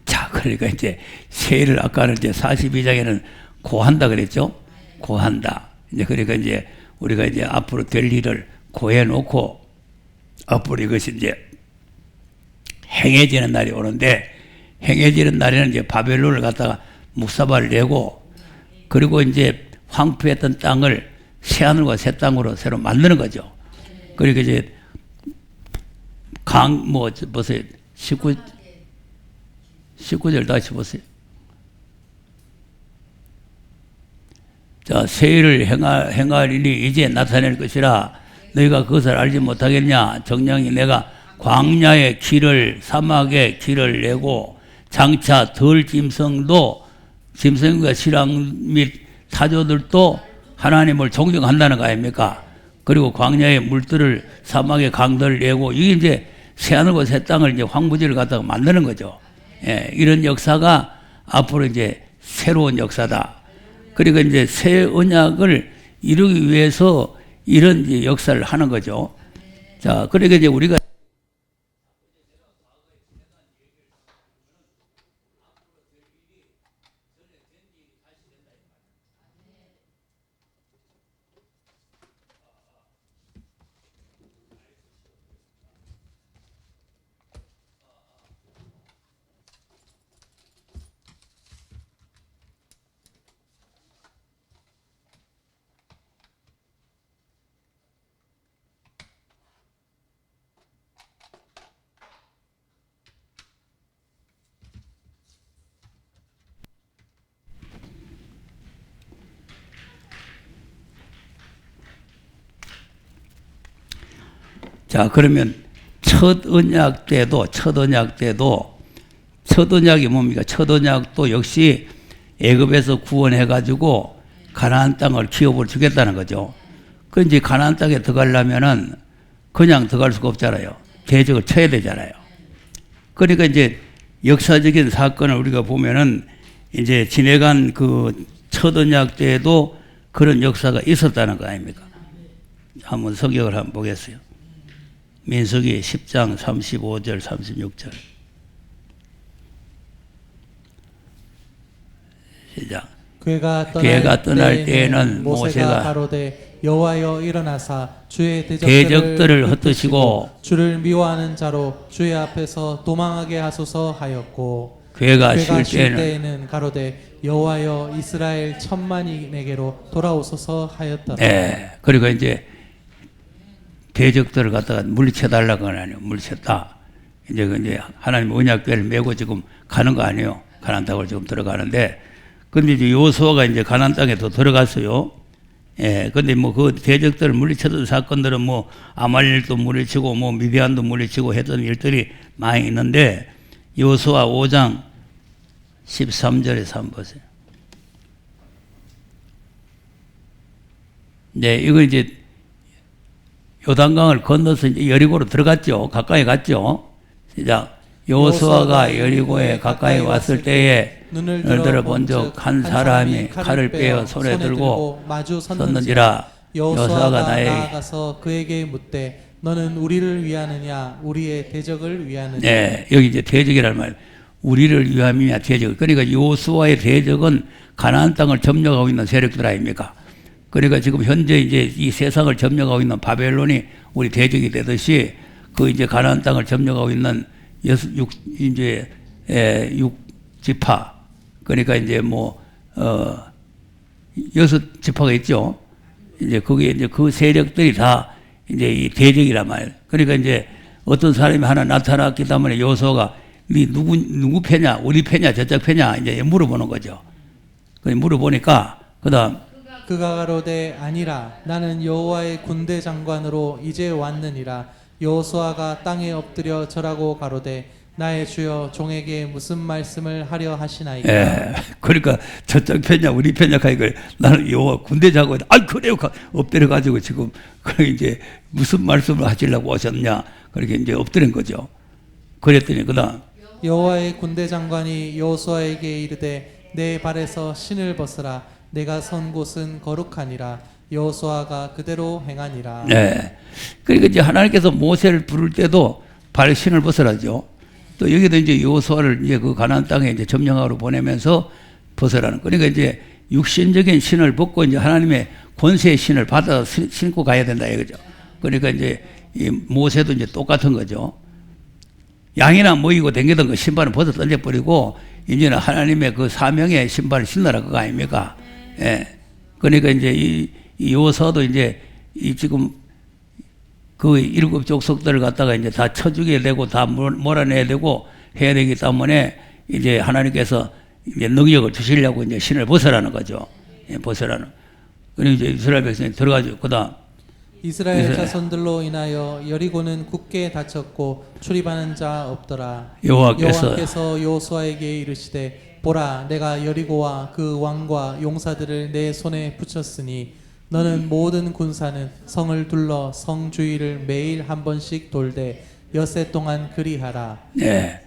자, 그러니까 이제 세일을 아까는 이제 42장에는 고한다 그랬죠. 고한다. 이제 그러니까 이제 우리가 이제 앞으로 될 일을 고해 놓고 앞으로 이것이 이제 행해지는 날이 오는데 행해지는 날에는 이제 바벨론을 갖다가 묵사발을 내고 그리고 이제 황폐했던 땅을 새 하늘과 새 땅으로 새로 만드는 거죠. 그러니까 이제 보세요. 19절 다시 보세요. 자, 새 일을 행하리니 이제 나타낼 것이라. 너희가 그것을 알지 못하겠냐? 정령이 내가 광야의 길을 사막의 길을 내고 장차 덜 짐승과 신랑 및 타조들도 하나님을 존경한다는 거 아닙니까? 그리고 광야의 물들을 사막의 강들을 내고 이게 이제 새하늘과 새 땅을 이제 황무지를 갖다가 만드는 거죠. 예, 이런 역사가 앞으로 이제 새로운 역사다. 그리고 이제 새 언약을 이루기 위해서 이런 이제 역사를 하는 거죠. 자, 그러니까 이제 우리가 자, 그러면 첫 언약이 뭡니까? 첫 언약도 역시 애굽에서 구원해가지고 가나안 땅을 기업으로 주겠다는 거죠. 그 이제 가나안 땅에 들어가려면은 그냥 들어갈 수가 없잖아요. 대적을 쳐야 되잖아요. 그러니까 이제 역사적인 사건을 우리가 보면은 이제 지내간 그 첫 언약 때에도 그런 역사가 있었다는 거 아닙니까? 한번 성경을 한번 보겠어요. 민수기 10장 35절 36절 시작. 그가 떠날 때에는 모세가 가로되 여호와여 일어나사 주의 대적들을 흩으시고 주를 미워하는 자로 주의 앞에서 도망하게 하소서 하였고 그가 쉴 쉴 때에는 가로되 여호와여 이스라엘 천만이 내게로 돌아오소서 하였더라. 네, 그리고 이제 대적들을 갖다가 물리쳐달라고 하는 아니에요. 물리쳤다. 이제 하나님 언약궤를 메고 지금 가는 거 아니에요. 가나안 땅을 지금 들어가는데, 근데 이제 요수아가 이제 가나안 땅에 더 들어갔어요. 예, 근데 뭐 그 대적들을 물리쳤던 사건들은 뭐 아말렉도 물리치고 뭐 미디안도 물리치고 했던 일들이 많이 있는데, 요수아 5장 13절에서 한번 보세요. 네, 이거 이제 요단강을 건너서 이제 여리고로 들어갔죠. 가까이 갔죠. 시작. 여호수아가 여리고에 가까이 왔을 때에 눈을 들어 본즉 한 사람이 칼을 빼어 손에 들고 섰는지라. 여호수아가 나아가서 그에게 묻되 너는 우리를 위하느냐 우리의 대적을 위하느냐. 네, 여기 이제 대적이라는 말. 우리를 위함이냐 대적. 그러니까 여호수아의 대적은 가나안 땅을 점령하고 있는 세력들 아닙니까? 그러니까 지금 현재 이제 이 세상을 점령하고 있는 바벨론이 우리 대적이 되듯이 그 이제 가나안 땅을 점령하고 있는 이제 6지파, 그러니까 이제 뭐 6지파가 있죠. 이제 거기에 이제 그 세력들이 다 이제 이 대적이란 말이에요. 그러니까 이제 어떤 사람이 하나 나타났기 때문에 여호수아가 네 누구 패냐, 우리 패냐, 저쪽 패냐 이제 물어보는 거죠. 그 물어보니까 그다음 그가 가로되 아니라 나는 여호와의 군대 장관으로 이제 왔느니라. 여호수아가 땅에 엎드려 절하고 가로되 나의 주여 종에게 무슨 말씀을 하려 하시나이까. 예, 그러니까 저쪽 편이냐 우리 편이냐 하니까 나는 여호와 군대 장관. 아 그래요. 엎드려 가지고 지금 그래 이제 무슨 말씀을 하시려고 오셨냐. 그렇게 이제 엎드린 거죠. 그랬더니 그다음 여호와의 군대 장관이 여호수아에게 이르되 내 발에서 신을 벗으라. 내가 선 곳은 거룩하니라. 여호수아가 그대로 행하니라. 네. 그러니까 이제 하나님께서 모세를 부를 때도 발 신을 벗으라죠. 또 여기도 이제 여호수아를 이제 그 가나안 땅에 이제 점령하러 보내면서 벗으라는. 그러니까 이제 육신적인 신을 벗고 이제 하나님의 권세의 신을 받아 신고 가야 된다 이거죠. 그러니까 이제 이 모세도 이제 똑같은 거죠. 양이나 모이고 댕기던 그 신발을 벗어 던져버리고 이제는 하나님의 그 사명의 신발을 신느라 그거 아닙니까? 예. 그러니까 이제 이 여호수아도 이제 이 지금 그 7 족속들을 갖다가 이제 다 쳐주게 되고 다 몰아내야 되고 해야 되기 때문에 이제 하나님께서 이제 능력을 주시려고 이제 신을 벗으라는 거죠. 예, 벗으라는. 그리고 이제 이스라엘 백성이 들어가죠. 그다음 이스라엘 자손들로 인하여 여리고는 굳게 닫혔고 출입하는 자 없더라. 여호와께서 여호수아에게 이르시되 보라 내가 여리고와 그 왕과 용사들을 내 손에 붙였으니 너는 모든 군사는 성을 둘러 성 주위를 매일 한 번씩 돌되 엿새 동안 그리하라. 네.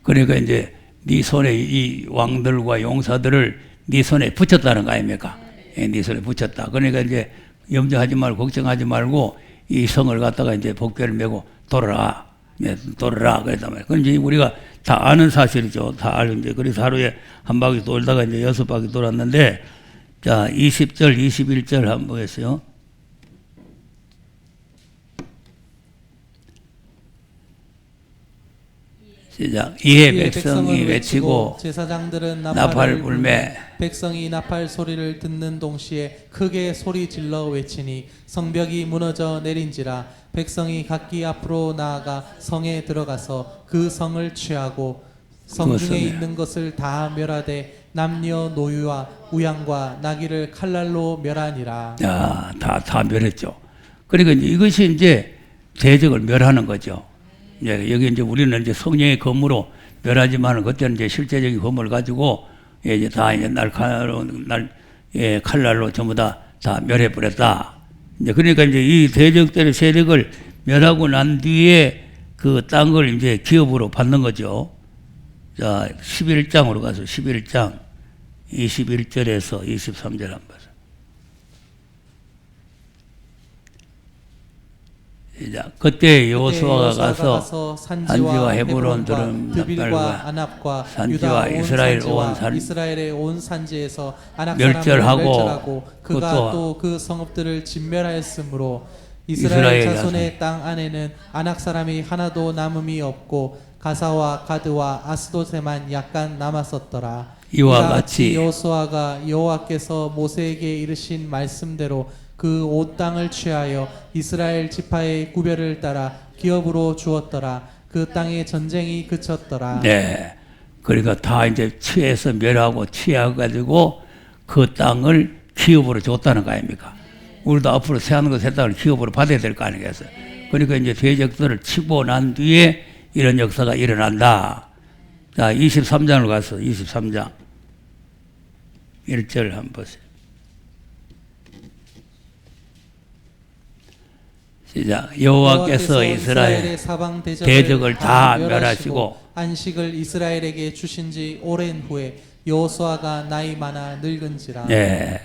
그러니까 이제 네 손에 이 왕들과 용사들을 네 손에 붙였다는 거 아닙니까? 예, 네 손에 붙였다. 그러니까 이제 염려하지 말고 걱정하지 말고 이 성을 갖다가 이제 복궤를 메고 돌아라. 네, 돌아라. 그랬단 말이에요. 그건 이제 우리가 다 아는 사실이죠. 다 알고 이제 그래서 하루에 한 바퀴 돌다가 이제 6바퀴 돌았는데 자, 20절, 21절 한번 보겠어요. 시작. 이에 백성이 외치고 제사장들은 나팔을 불매 백성이 나팔 소리를 듣는 동시에 크게 소리 질러 외치니 성벽이 무너져 내린지라 백성이 각기 앞으로 나아가 성에 들어가서 그 성을 취하고 성 중에 있는 것을 다 멸하되 남녀 노유와 우양과 나귀를 칼날로 멸하니라. 야, 다 멸했죠. 그러니까 이것이 이제 대적을 멸하는 거죠. 여기 이제 우리는 이제 성령의 검으로 멸하지만은 그때는 이제 실제적인 검을 가지고 이제 다 이제 칼날로 전부 다 멸해 버렸다. 이제 그러니까 이제 이 대적들의 세력을 멸하고 난 뒤에 그 땅을 이제 기업으로 받는 거죠. 자, 11장으로 가서 11장 21절에서 23절 한번 보세요. 그때 여호수아가 가서 산지와 헤브론 들은 아납과 산지와 이스라엘의 온 산지에서 아낙 멸절하고 그가 또 그 성읍들을 진멸하였으므로 이스라엘 자손의 땅 안에는 아낙 사람이 하나도 남음이 없고 가사와 가드와 아스도세만 약간 남았었더라. 이와 같이 여호수아가 여호와께서 모세에게 이르신 말씀대로 그 온 땅을 취하여 이스라엘 지파의 구별을 따라 기업으로 주었더라. 그 땅에 전쟁이 그쳤더라. 네, 그러니까 다 이제 취해서 멸하고 취해가지고 그 땅을 기업으로 줬다는 거 아닙니까? 우리도 앞으로 새하는 것 새 땅을 기업으로 받아야 될 거 아니겠어요? 그러니까 이제 대적들을 치고 난 뒤에 이런 역사가 일어난다. 자, 23장으로 가서 23장 1절 한번 보세요. 시작. 여호와께서 이스라엘 대적을 다 멸하시고 안식을 이스라엘에게 주신 지 오랜 후에 여호수아가 나이 많아 늙은지라. 네.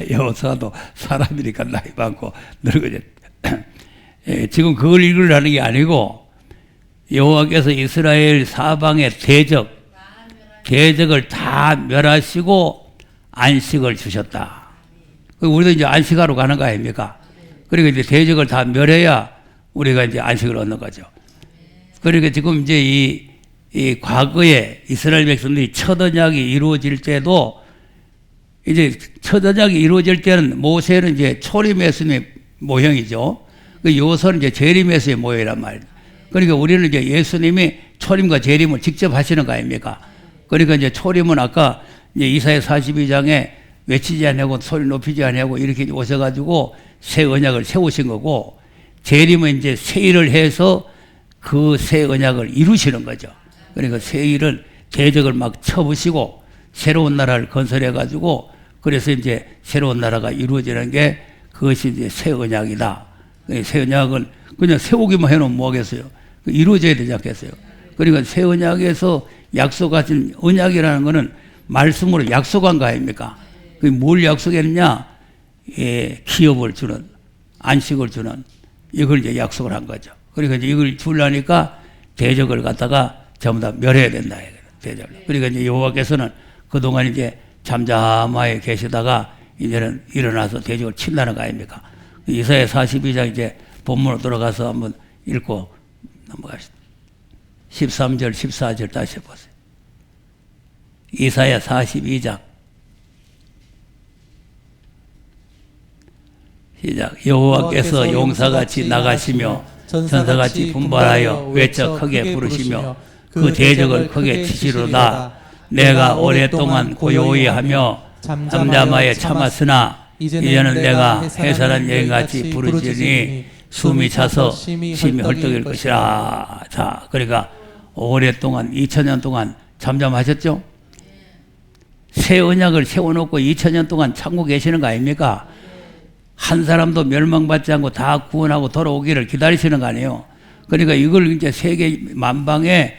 여호수아도 사람이니까 나이 많고 늙어졌다. 예, 지금 그걸 읽으려는 게 아니고 여호와께서 이스라엘 사방의 대적을 다 멸하시고 안식을 주셨다. 우리도 이제 안식하러 가는 거 아닙니까? 그리고 이제 대적을 다 멸해야 우리가 이제 안식을 얻는 거죠. 그러니까 지금 이제 이 과거에 이스라엘 백성들이 첫 언약이 이루어질 때도 이제 첫 언약이 이루어질 때는 모세는 이제 초림에서의 모형이죠. 그 여호수아는 이제 재림에서의 모형이란 말이에요. 그러니까 우리는 이제 예수님이 초림과 재림을 직접 하시는 거 아닙니까? 그러니까 이제 초림은 아까 이제 이사야 42장에 외치지 아니하고 소리 높이지 아니하고 이렇게 오셔가지고 새 언약을 세우신 거고, 재림은 이제 새 일을 해서 그 새 언약을 이루시는 거죠. 그러니까 새 일은 대적을 막 쳐부시고 새로운 나라를 건설해가지고 그래서 이제 새로운 나라가 이루어지는 게 그것이 이제 새 언약이다. 새 언약은 그냥 세우기만 해놓으면 뭐 하겠어요? 이루어져야 되지 않겠어요? 그러니까 새 언약에서 약속하신 언약이라는 거는 말씀으로 약속한 거 아닙니까? 그게 뭘 약속했느냐? 예, 기업을 주는, 안식을 주는, 이걸 이제 약속을 한 거죠. 그러니까 이제 이걸 주려니까 대적을 갖다가 전부 다 멸해야 된다. 대적을. 그러니까 이제 여호와께서는 그동안 이제 잠잠하에 계시다가 이제는 일어나서 대적을 친다는 거 아닙니까? 이사야 42장 이제 본문으로 돌아가서 한번 읽고 넘어가시죠. 13절, 14절 다시 해보세요. 이사야 42장. 시작. 여호와께서 용사같이 나가시며 전사같이 분발하여 외쳐 크게 부르시며 그 대적을 크게 치시로다. 내가 오랫동안 고요히 하며 잠잠하에 참았으나 이제는 내가 해산한 여인같이 부르짖으니 숨이 차서 심히 헐떡일 것이라. 자, 그러니까 오랫동안 2000년 동안 잠잠하셨죠? 새 언약을 세워놓고 2000년 동안 참고 계시는 거 아닙니까? 한 사람도 멸망받지 않고 다 구원하고 돌아오기를 기다리시는 거 아니에요? 그러니까 이걸 이제 세계 만방에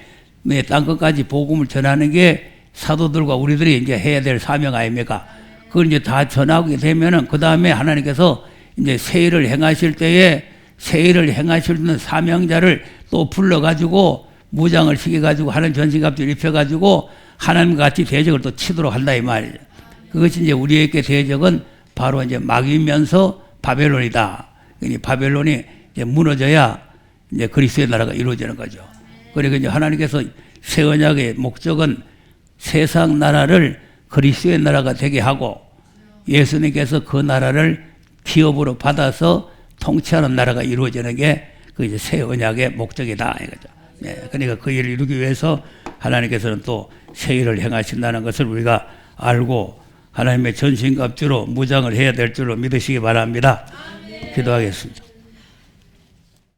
땅끝까지 복음을 전하는 게 사도들과 우리들이 이제 해야 될 사명 아닙니까? 그걸 이제 다 전하게 되면은 그 다음에 하나님께서 이제 새 일을 행하실 때에 새 일을 행하실 수 있는 사명자를 또 불러가지고 무장을 시켜가지고 하는 전신갑주를 입혀가지고 하나님과 같이 대적을 또 치도록 한다 이 말이죠. 그것이 이제 우리에게 대적은 바로 이제 막이면서 바벨론이다. 바벨론이 이제 무너져야 이제 그리스도의 나라가 이루어지는 거죠. 그러니까 이제 하나님께서 새 언약의 목적은 세상 나라를 그리스도의 나라가 되게 하고 예수님께서 그 나라를 기업으로 받아서 통치하는 나라가 이루어지는 게 그 이제 새 언약의 목적이다 이거죠. 네, 그러니까 그 일을 이루기 위해서 하나님께서는 또 새 일을 행하신다는 것을 우리가 알고 하나님의 전신갑주로 무장을 해야 될 줄로 믿으시기 바랍니다. 기도하겠습니다.